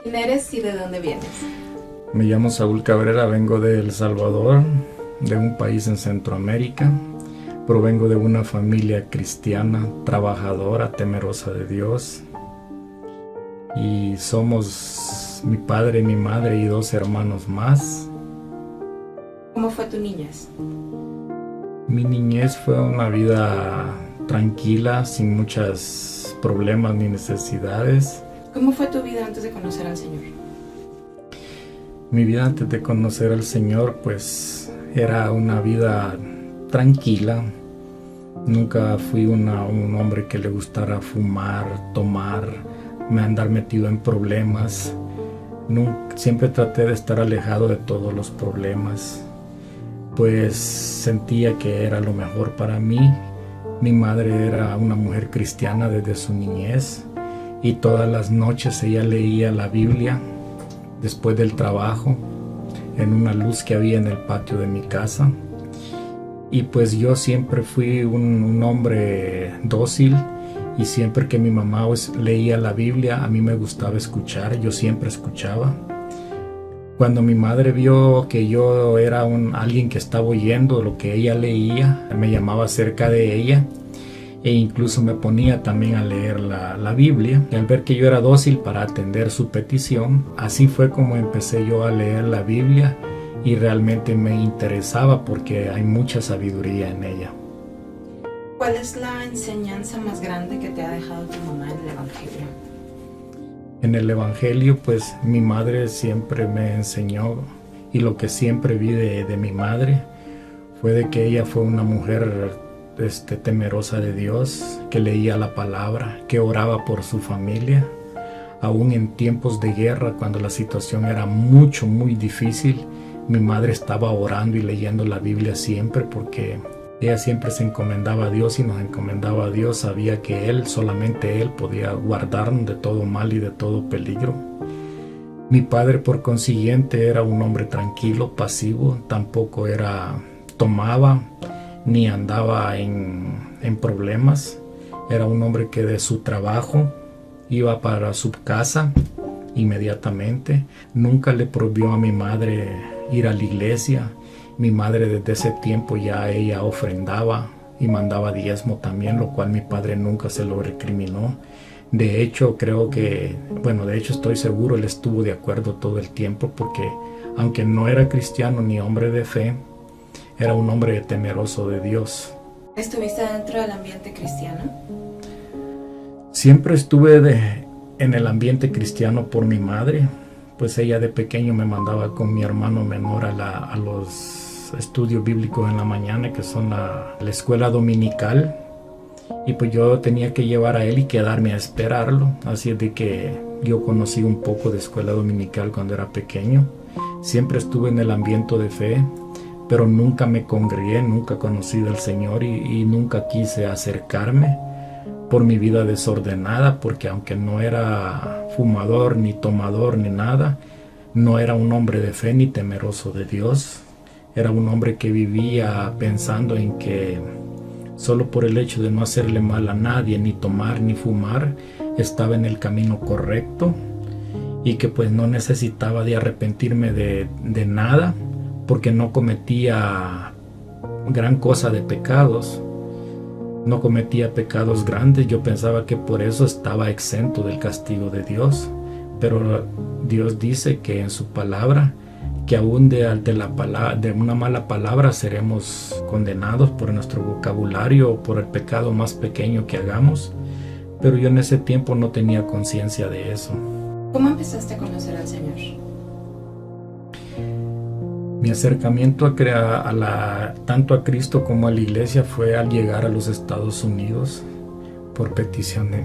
¿Quién eres y de dónde vienes? Me llamo Saúl Cabrera, vengo de El Salvador, de un país en Centroamérica. Provengo de una familia cristiana, trabajadora, temerosa de Dios. Y somos mi padre, mi madre y 2 hermanos más. ¿Cómo fue tu niñez? Mi niñez fue una vida tranquila, sin muchos problemas ni necesidades. ¿Cómo fue tu vida antes de conocer al Señor? Mi vida antes de conocer al Señor, pues, era una vida tranquila. Nunca fui un hombre que le gustara fumar, tomar, andar metido en problemas. Siempre traté de estar alejado de todos los problemas, pues sentía que era lo mejor para mí. Mi madre era una mujer cristiana desde su niñez y todas las noches ella leía la Biblia después del trabajo en una luz que había en el patio de mi casa. Y pues yo siempre fui un hombre dócil y siempre que mi mamá leía la Biblia a mí me gustaba escuchar, yo siempre escuchaba. Cuando mi madre vio que yo era alguien que estaba oyendo lo que ella leía, me llamaba cerca de ella e incluso me ponía también a leer la Biblia. Y al ver que yo era dócil para atender su petición, así fue como empecé yo a leer la Biblia y realmente me interesaba porque hay mucha sabiduría en ella. ¿Cuál es la enseñanza más grande que te ha dejado tu mamá en el Evangelio? En el Evangelio, pues mi madre siempre me enseñó, y lo que siempre vi de mi madre fue de que ella fue una mujer temerosa de Dios, que leía la palabra, que oraba por su familia, aún en tiempos de guerra, cuando la situación era muy difícil. Mi madre estaba orando y leyendo la Biblia siempre, porque ella siempre se encomendaba a Dios y nos encomendaba a Dios. Sabía que solamente Él podía guardarnos de todo mal y de todo peligro. Mi padre, por consiguiente, era un hombre tranquilo, pasivo. Tampoco tomaba ni andaba en problemas. Era un hombre que de su trabajo iba para su casa inmediatamente. Nunca le prohibió a mi madre ir a la iglesia. Mi madre desde ese tiempo ya ella ofrendaba y mandaba diezmo también, lo cual mi padre nunca se lo recriminó. De hecho, estoy seguro, él estuvo de acuerdo todo el tiempo, porque aunque no era cristiano ni hombre de fe, era un hombre temeroso de Dios. ¿Estuviste dentro del ambiente cristiano? Siempre estuve en el ambiente cristiano por mi madre, pues ella de pequeño me mandaba con mi hermano menor a los estudios bíblicos en la mañana, que son la escuela dominical, y pues yo tenía que llevar a él y quedarme a esperarlo. Así es de que yo conocí un poco de escuela dominical cuando era pequeño. Siempre estuve en el ambiente de fe, pero nunca me congregué, nunca conocí del Señor y nunca quise acercarme por mi vida desordenada, porque aunque no era fumador, ni tomador, ni nada, no era un hombre de fe ni temeroso de Dios. Era un hombre que vivía pensando en que solo por el hecho de no hacerle mal a nadie, ni tomar, ni fumar, estaba en el camino correcto, y que pues no necesitaba de arrepentirme de nada, porque no cometía gran cosa de pecados. No cometía pecados grandes. Yo pensaba que por eso estaba exento del castigo de Dios, pero Dios dice que en su palabra que aún de una mala palabra seremos condenados por nuestro vocabulario o por el pecado más pequeño que hagamos. Pero yo en ese tiempo no tenía conciencia de eso. ¿Cómo empezaste a conocer al Señor? Mi acercamiento tanto a Cristo como a la iglesia fue al llegar a los Estados Unidos por petición de...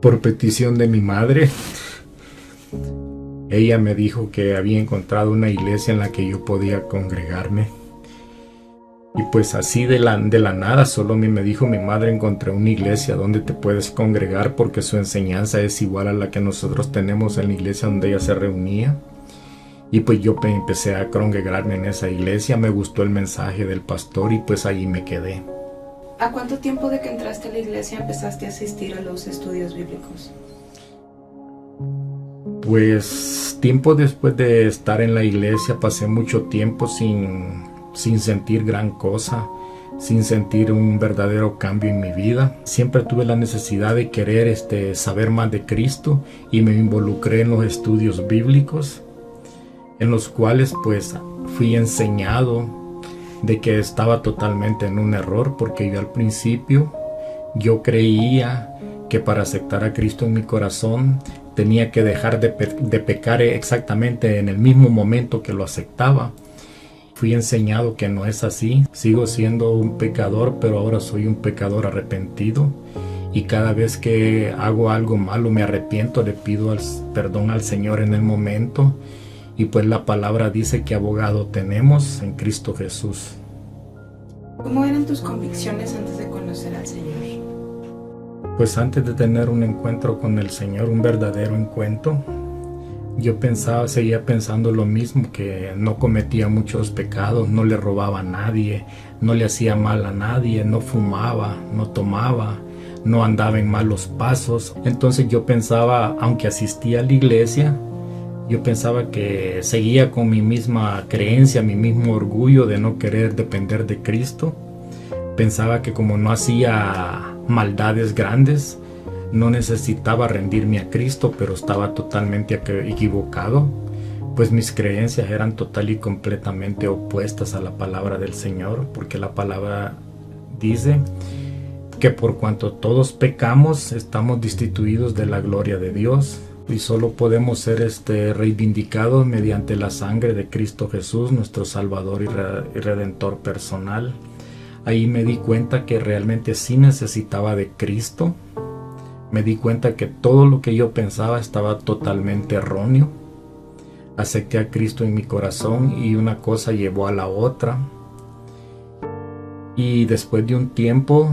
Por petición de mi madre. Ella me dijo que había encontrado una iglesia en la que yo podía congregarme. Y pues así de la nada, solo me dijo mi madre, encontré una iglesia donde te puedes congregar porque su enseñanza es igual a la que nosotros tenemos en la iglesia donde ella se reunía. Y pues yo empecé a congregarme en esa iglesia, me gustó el mensaje del pastor y pues ahí me quedé. ¿A cuánto tiempo de que entraste a la iglesia empezaste a asistir a los estudios bíblicos? Pues tiempo después de estar en la iglesia pasé mucho tiempo sin sentir gran cosa, sin sentir un verdadero cambio en mi vida. Siempre tuve la necesidad de querer saber más de Cristo y me involucré en los estudios bíblicos, en los cuales pues fui enseñado de que estaba totalmente en un error, porque yo al principio yo creía que para aceptar a Cristo en mi corazón tenía que dejar de pecar exactamente en el mismo momento que lo aceptaba. Fui enseñado que no es así. Sigo siendo un pecador, pero ahora soy un pecador arrepentido. Y cada vez que hago algo malo me arrepiento, le pido perdón al Señor en el momento. Y pues la palabra dice que abogado tenemos en Cristo Jesús. ¿Cómo eran tus convicciones antes de conocer al Señor? Pues antes de tener un encuentro con el Señor, un verdadero encuentro, yo seguía pensando lo mismo, que no cometía muchos pecados, no le robaba a nadie, no le hacía mal a nadie, no fumaba, no tomaba, no andaba en malos pasos. Entonces yo pensaba, aunque asistía a la iglesia, yo pensaba que seguía con mi misma creencia, mi mismo orgullo de no querer depender de Cristo. Pensaba que como no hacía maldades grandes, no necesitaba rendirme a Cristo, pero estaba totalmente equivocado, pues mis creencias eran total y completamente opuestas a la palabra del Señor, porque la palabra dice que por cuanto todos pecamos, estamos destituidos de la gloria de Dios. Y solo podemos ser reivindicados mediante la sangre de Cristo Jesús, nuestro Salvador y Redentor personal. Ahí me di cuenta que realmente sí necesitaba de Cristo. Me di cuenta que todo lo que yo pensaba estaba totalmente erróneo. Acepté a Cristo en mi corazón y una cosa llevó a la otra. Y después de un tiempo,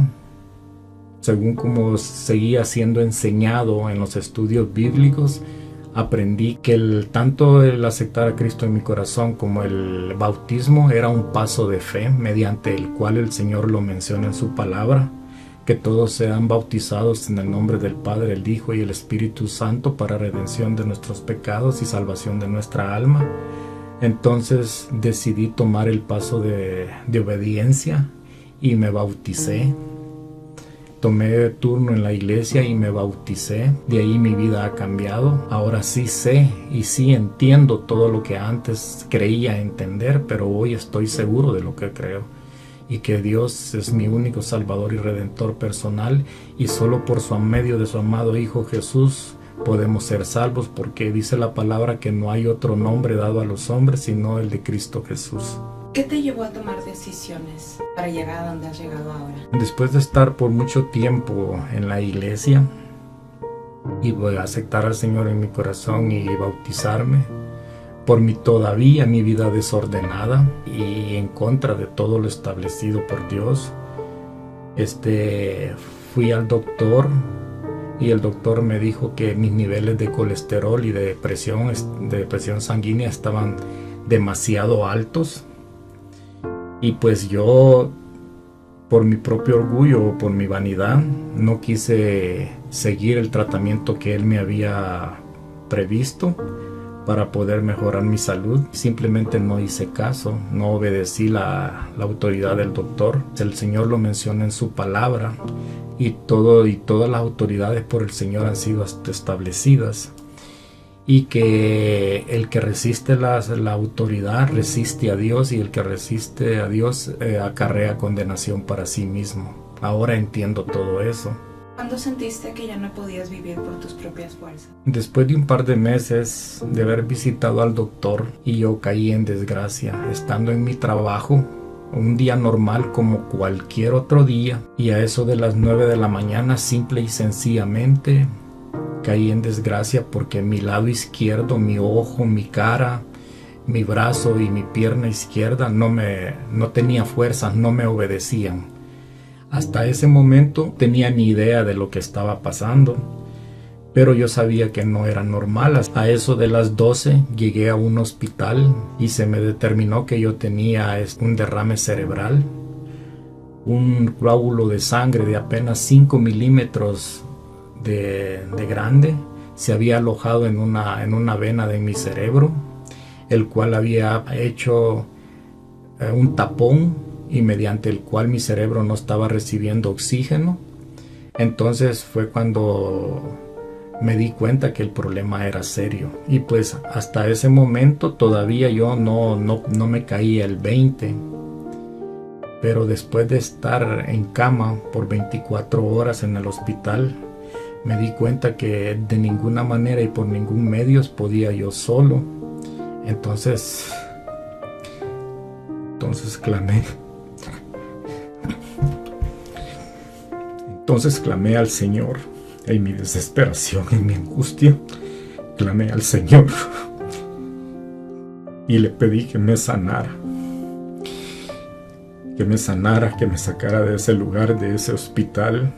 según como seguía siendo enseñado en los estudios bíblicos, aprendí que tanto el aceptar a Cristo en mi corazón como el bautismo era un paso de fe mediante el cual el Señor lo menciona en su palabra, que todos sean bautizados en el nombre del Padre, el Hijo y el Espíritu Santo para redención de nuestros pecados y salvación de nuestra alma. Entonces decidí tomar el paso de obediencia y me bauticé. Tomé turno en la iglesia y me bauticé. De ahí mi vida ha cambiado. Ahora sí sé y sí entiendo todo lo que antes creía entender, pero hoy estoy seguro de lo que creo. Y que Dios es mi único Salvador y Redentor personal, y solo por medio de su amado Hijo Jesús podemos ser salvos, porque dice la palabra que no hay otro nombre dado a los hombres sino el de Cristo Jesús. ¿Qué te llevó a tomar decisiones para llegar a donde has llegado ahora? Después de estar por mucho tiempo en la iglesia y voy a aceptar al Señor en mi corazón y bautizarme, por mi vida desordenada y en contra de todo lo establecido por Dios, fui al doctor y el doctor me dijo que mis niveles de colesterol y de presión sanguínea estaban demasiado altos. Y pues yo, por mi propio orgullo, por mi vanidad, no quise seguir el tratamiento que él me había previsto para poder mejorar mi salud. Simplemente no hice caso, no obedecí la autoridad del doctor. El Señor lo menciona en su palabra y todas las autoridades por el Señor han sido establecidas. Y que el que resiste la autoridad resiste a Dios, y el que resiste a Dios acarrea condenación para sí mismo. Ahora entiendo todo eso. ¿Cuándo sentiste que ya no podías vivir por tus propias fuerzas? Después de un par de meses de haber visitado al doctor, y yo caí en desgracia, estando en mi trabajo, un día normal como cualquier otro día, y a eso de las 9 de la mañana, simple y sencillamente, caí en desgracia porque mi lado izquierdo, mi ojo, mi cara, mi brazo y mi pierna izquierda no tenía fuerzas, no me obedecían. Hasta ese momento tenía ni idea de lo que estaba pasando, pero yo sabía que no era normal. A eso de las 12 llegué a un hospital y se me determinó que yo tenía un derrame cerebral, un coágulo de sangre de apenas 5 milímetros de grande se había alojado en una vena de mi cerebro, el cual había hecho un tapón y mediante el cual mi cerebro no estaba recibiendo oxígeno. Entonces fue cuando me di cuenta que el problema era serio, y pues hasta ese momento todavía yo no me caía el 20, pero después de estar en cama por 24 horas en el hospital, me di cuenta que de ninguna manera y por ningún medio podía yo solo. Entonces clamé. Entonces clamé al Señor. En mi desesperación, en mi angustia, clamé al Señor y le pedí que me sanara, que me sacara de ese lugar, de ese hospital.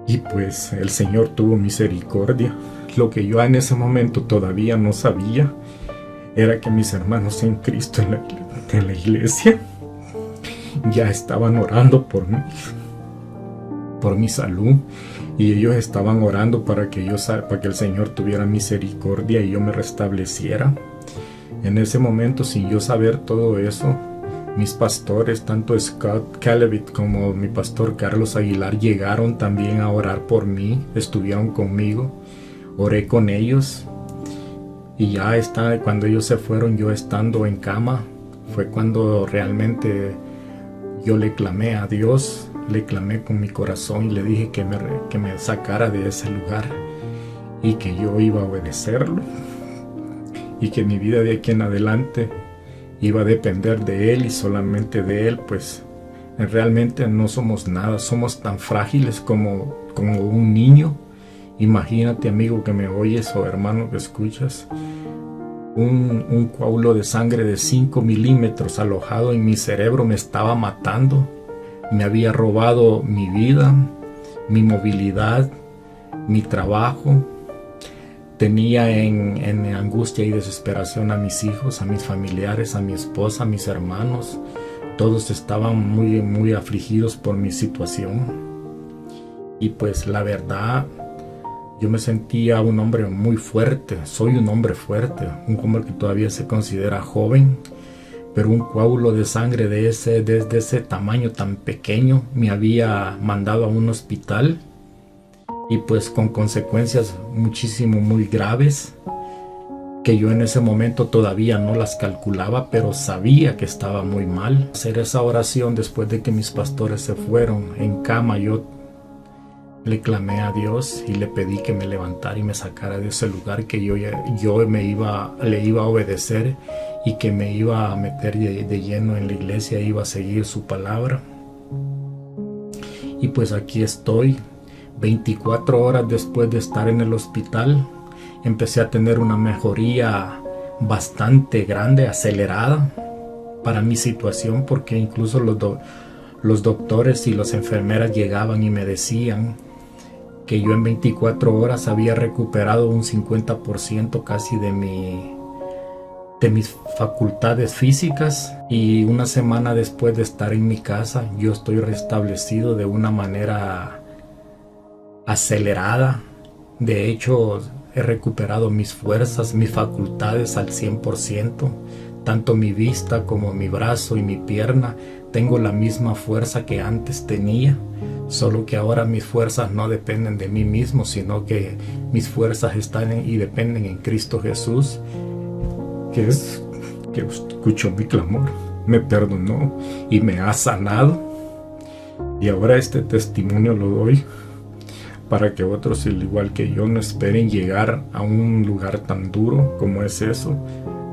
Y pues el Señor tuvo misericordia. Lo que yo en ese momento todavía no sabía era que mis hermanos en Cristo en la iglesia ya estaban orando por mí, por mi salud, y ellos estaban orando para que el Señor tuviera misericordia y yo me restableciera. En ese momento, sin yo saber todo eso, mis pastores, tanto Scott Callevitt como mi pastor Carlos Aguilar, llegaron también a orar por mí, estuvieron conmigo, oré con ellos, y ya cuando ellos se fueron, yo estando en cama, fue cuando realmente yo le clamé a Dios. Le clamé con mi corazón y le dije que me sacara de ese lugar y que yo iba a obedecerlo y que mi vida de aquí en adelante iba a depender de Él y solamente de Él. Pues realmente no somos nada, somos tan frágiles como un niño. Imagínate, amigo que me oyes o hermano que escuchas, un coágulo de sangre de 5 milímetros alojado en mi cerebro me estaba matando. Me había robado mi vida, mi movilidad, mi trabajo. Tenía en angustia y desesperación a mis hijos, a mis familiares, a mi esposa, a mis hermanos. Todos estaban muy, muy afligidos por mi situación. Y pues la verdad, yo me sentía un hombre muy fuerte. Soy un hombre fuerte, un hombre que todavía se considera joven. Pero un coágulo de sangre de ese tamaño tan pequeño me había mandado a un hospital, y pues con consecuencias muy graves que yo en ese momento todavía no las calculaba, pero sabía que estaba muy mal. Hacer esa oración después de que mis pastores se fueron en cama, yo le clamé a Dios y le pedí que me levantara y me sacara de ese lugar, que yo le iba a obedecer y que me iba a meter de lleno en la iglesia, iba a seguir su palabra. Y pues aquí estoy, 24 horas después de estar en el hospital, empecé a tener una mejoría bastante grande, acelerada para mi situación, porque incluso los doctores y las enfermeras llegaban y me decían que yo en 24 horas había recuperado un 50% casi de mis facultades físicas, y una semana después de estar en mi casa yo estoy restablecido de una manera acelerada. De hecho, he recuperado mis fuerzas, mis facultades al 100%, tanto mi vista como mi brazo y mi pierna. Tengo la misma fuerza que antes tenía, solo que ahora mis fuerzas no dependen de mí mismo, sino que mis fuerzas están y dependen en Cristo Jesús, que escuchó mi clamor, me perdonó y me ha sanado. Y ahora este testimonio lo doy para que otros, al igual que yo, no esperen llegar a un lugar tan duro como es eso,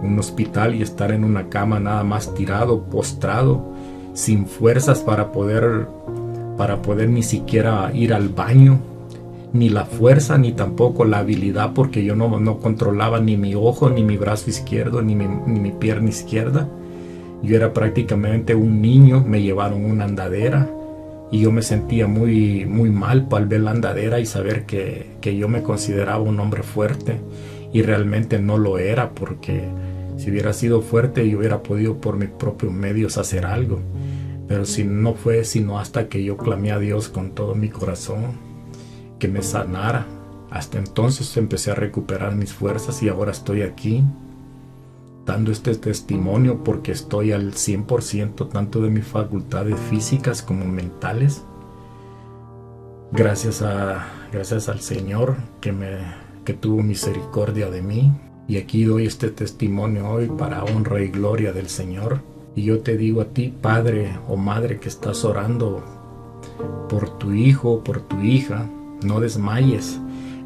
un hospital, y estar en una cama nada más tirado, postrado, sin fuerzas para poder ni siquiera ir al baño, ni la fuerza, ni tampoco la habilidad, porque yo no controlaba ni mi ojo, ni mi brazo izquierdo, ni mi pierna izquierda. Yo era prácticamente un niño, me llevaron una andadera y yo me sentía muy, muy mal al ver la andadera y saber que yo me consideraba un hombre fuerte y realmente no lo era, porque si hubiera sido fuerte yo hubiera podido por mis propios medios hacer algo. Pero si no fue sino hasta que yo clamé a Dios con todo mi corazón que me sanara. Hasta entonces empecé a recuperar mis fuerzas y ahora estoy aquí dando este testimonio porque estoy al 100% tanto de mis facultades físicas como mentales. Gracias al Señor que tuvo misericordia de mí. Y aquí doy este testimonio hoy para honra y gloria del Señor. Y yo te digo a ti, padre o madre que estás orando por tu hijo, por tu hija, no desmayes.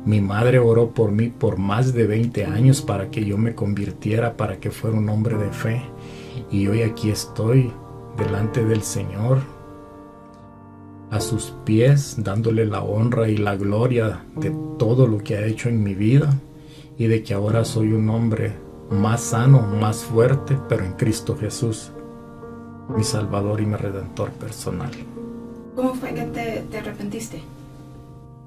Mi madre oró por mí por más de 20 años para que yo me convirtiera, para que fuera un hombre de fe. Y hoy aquí estoy delante del Señor, a sus pies, dándole la honra y la gloria de todo lo que ha hecho en mi vida y de que ahora soy un hombre más sano, más fuerte, pero en Cristo Jesús, mi Salvador y mi Redentor personal. ¿Cómo fue que te arrepentiste?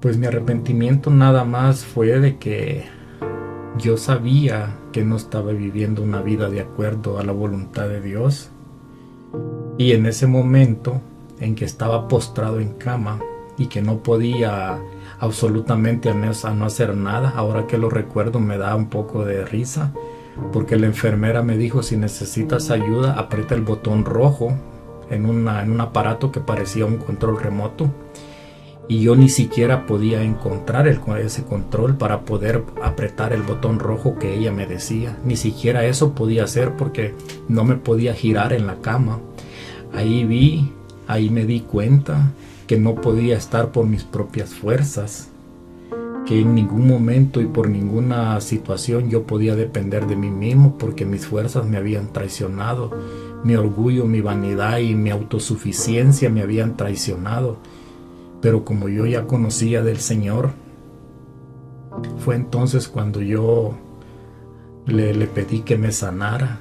Pues mi arrepentimiento nada más fue de que yo sabía que no estaba viviendo una vida de acuerdo a la voluntad de Dios. Y en ese momento en que estaba postrado en cama y que no podía absolutamente a no hacer nada, ahora que lo recuerdo me da un poco de risa, porque la enfermera me dijo: si necesitas ayuda, aprieta el botón rojo en un aparato que parecía un control remoto. Y yo ni siquiera podía encontrar ese control para poder apretar el botón rojo que ella me decía. Ni siquiera eso podía hacer porque no me podía girar en la cama. Ahí me di cuenta que no podía estar por mis propias fuerzas, que en ningún momento y por ninguna situación yo podía depender de mí mismo, porque mis fuerzas me habían traicionado. Mi orgullo, mi vanidad y mi autosuficiencia me habían traicionado. Pero como yo ya conocía del Señor, fue entonces cuando yo le pedí que me sanara,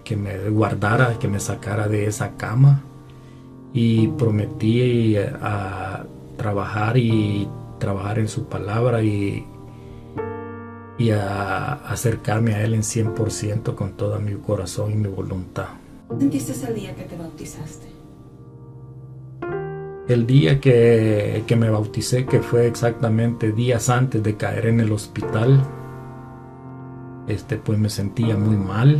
que me guardara, que me sacara de esa cama, y prometí a trabajar en su palabra y a acercarme a Él en 100% con todo mi corazón y mi voluntad. ¿Qué sentiste el día que te bautizaste? El día que me bauticé, que fue exactamente días antes de caer en el hospital, pues me sentía muy mal,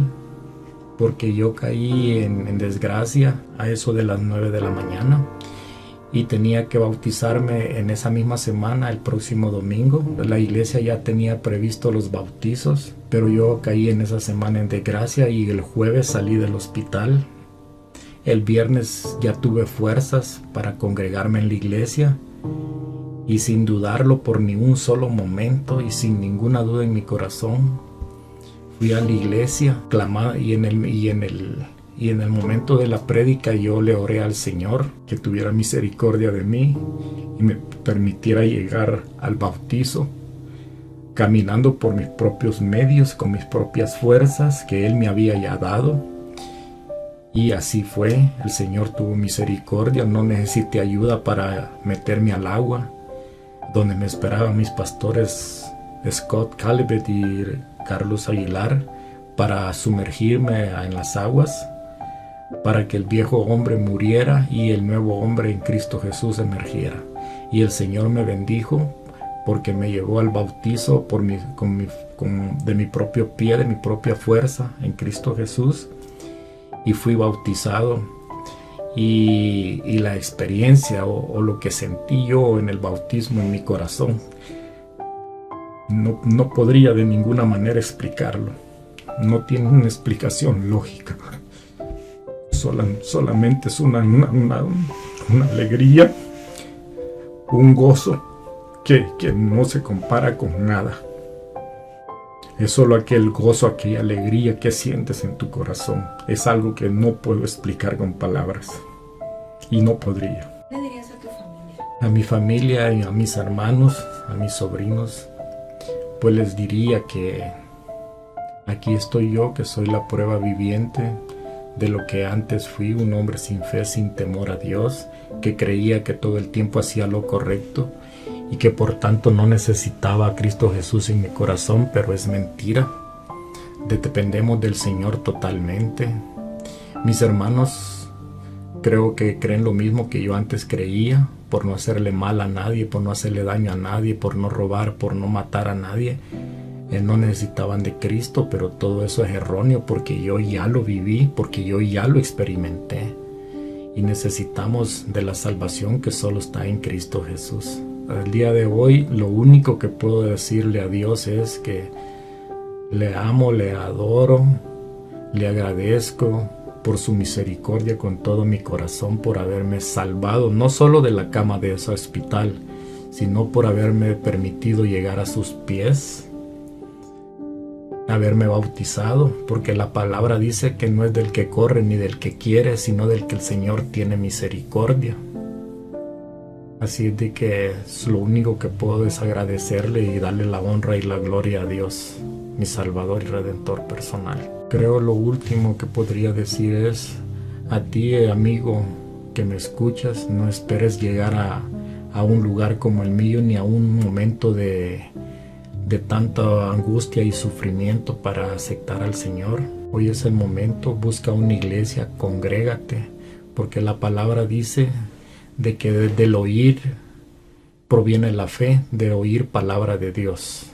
porque yo caí en desgracia a eso de las 9 de la mañana y tenía que bautizarme en esa misma semana, el próximo domingo. La iglesia ya tenía previsto los bautizos, pero yo caí en esa semana en desgracia y el jueves salí del hospital. El viernes ya tuve fuerzas para congregarme en la iglesia y sin dudarlo por ni un solo momento y sin ninguna duda en mi corazón, fui a la iglesia clamada y en el momento de la prédica yo le oré al Señor que tuviera misericordia de mí y me permitiera llegar al bautizo caminando por mis propios medios, con mis propias fuerzas que Él me había ya dado. Y así fue, el Señor tuvo misericordia, no necesité ayuda para meterme al agua, donde me esperaban mis pastores Scott Calibet y Carlos Aguilar para sumergirme en las aguas, para que el viejo hombre muriera y el nuevo hombre en Cristo Jesús emergiera. Y el Señor me bendijo porque me llevó al bautizo de mi propio pie, de mi propia fuerza en Cristo Jesús. Y fui bautizado y la experiencia o lo que sentí yo en el bautismo en mi corazón no podría de ninguna manera explicarlo. No tiene una explicación lógica. Solamente es una alegría, un gozo que no se compara con nada. Es solo aquel gozo, aquella alegría que sientes en tu corazón. Es algo que no puedo explicar con palabras. Y no podría. ¿Qué le dirías a tu familia? A mi familia y a mis hermanos a mis sobrinos, pues les diría que aquí estoy yo, que soy la prueba viviente de lo que antes fui, un hombre sin fe, sin temor a Dios, que creía que todo el tiempo hacía lo correcto y que por tanto no necesitaba a Cristo Jesús en mi corazón, pero es mentira. Dependemos del Señor totalmente. Mis hermanos creo que creen lo mismo que yo antes creía, por no hacerle mal a nadie, por no hacerle daño a nadie, por no robar, por no matar a nadie. No necesitaban de Cristo, pero todo eso es erróneo porque yo ya lo viví, porque yo ya lo experimenté. Y necesitamos de la salvación que solo está en Cristo Jesús. Al día de hoy, lo único que puedo decirle a Dios es que le amo, le adoro, le agradezco por su misericordia con todo mi corazón, por haberme salvado, no solo de la cama de ese hospital, sino por haberme permitido llegar a sus pies, haberme bautizado, porque la palabra dice que no es del que corre ni del que quiere, sino del que el Señor tiene misericordia. Así es de que lo único que puedo es agradecerle y darle la honra y la gloria a Dios, mi Salvador y Redentor personal. Creo lo último que podría decir es, a ti, amigo que me escuchas, no esperes llegar a un lugar como el mío, ni a un momento de tanta angustia y sufrimiento para aceptar al Señor. Hoy es el momento, busca una iglesia, congrégate, porque la palabra dice de que del oír proviene la fe, de oír palabra de Dios.